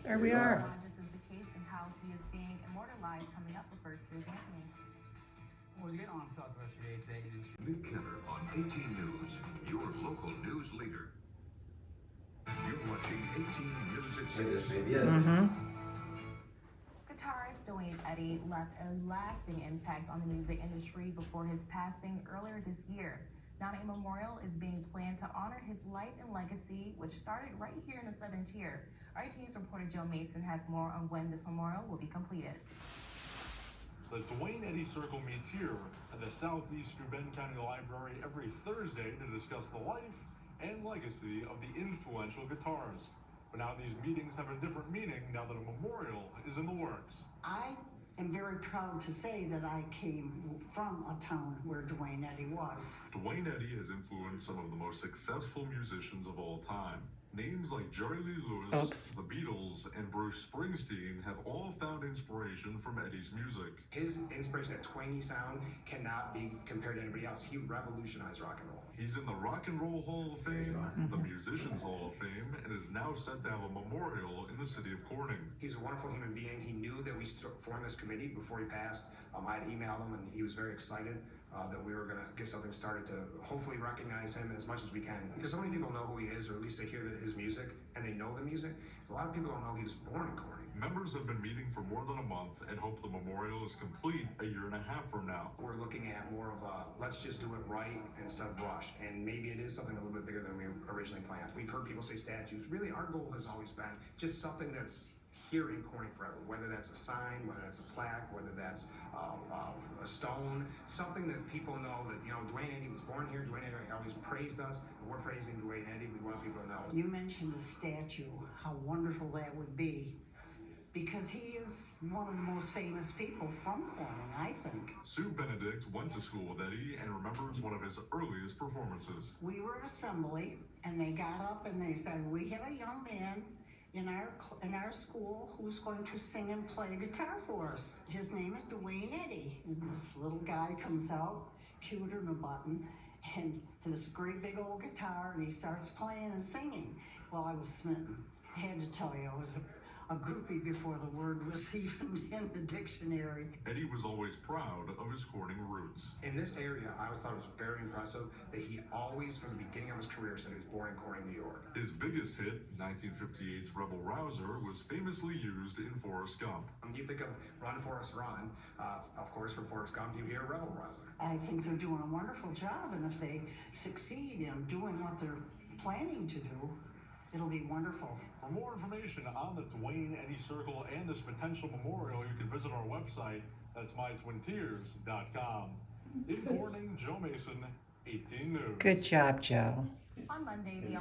There we are. This is the case and how he is being immortalized coming up with first. Here's Anthony. We'll get on to the rest of your day. Nick Kenner on 18 News, your local news leader. You're watching 18 News at 6. This may be it. Guitarist Duane Eddy left a lasting impact on the music industry before his passing earlier this year. Now a memorial is being planned to honor his life and legacy, which started right here in the Southern Tier. Our 18 News reporter Joe Mason has more on when this memorial will be completed. The Duane Eddy Circle meets here at the Southeastern Bend County Library every Thursday to discuss the life and legacy of the influential guitarist. But now these meetings have a different meaning now that a memorial is in the works. I am very proud to say that I came from a town where Duane Eddy was. Duane Eddy has influenced some of the most successful musicians of all time. Names like Jerry Lee Lewis, the Beatles, and Bruce Springsteen have all found inspiration from Eddy's music. His inspiration, that twangy sound, cannot be compared to anybody else. He revolutionized rock and roll. He's in the Rock and Roll Hall of Fame, the Musicians Hall of Fame, and is now set to have a memorial in the city of Corning. He's a wonderful human being. He knew that we formed this committee before he passed. I had emailed him, and he was very excited that we were going to get something started to hopefully recognize him as much as we can. Because so many people know who he is, or at least they hear his music, and they know the music. A lot of people don't know he was born in Corning. Members have been meeting for more than a month and hope the memorial is complete a year and a half from now. We're looking at more of a, let's just do it right instead of rushed. And maybe it is something a little bit bigger than we originally planned. We've heard people say statues. Really, our goal has always been just something that's here in Corning forever, whether that's a sign, whether that's a plaque, whether that's a stone, something that people know that, you know, Duane Eddy was born here. Duane Eddy always praised us, and we're praising Duane Eddy. We want people to know. You mentioned a statue, how wonderful that would be, because he is one of the most famous people from Corning, I think. Sue Benedict went to school with Eddy and remembers one of his earliest performances. We were at assembly, and they got up and they said, we have a young man in our school who's going to sing and play guitar for us. His name is Duane Eddy. And this little guy comes out, cuter than a button, and this great big old guitar, and he starts playing and singing. Well, I was smitten. I had to tell you, I was a groupie before the word was even in the dictionary. Eddy was always proud of his Corning roots. In this area, I always thought it was very impressive that he always, from the beginning of his career, said he was born in Corning, New York. His biggest hit, 1958's Rebel Rouser, was famously used in Forrest Gump. You think of Run, Forrest, Run, of course, from Forrest Gump, you hear Rebel Rouser. I think they're doing a wonderful job, and if they succeed in doing what they're planning to do, it'll be wonderful. For more information on the Duane Eddy Circle and this potential memorial, you can visit our website. That's mytwintears.com. In Corning, Joe Mason, 18 News. Good job, Joe. On Monday, the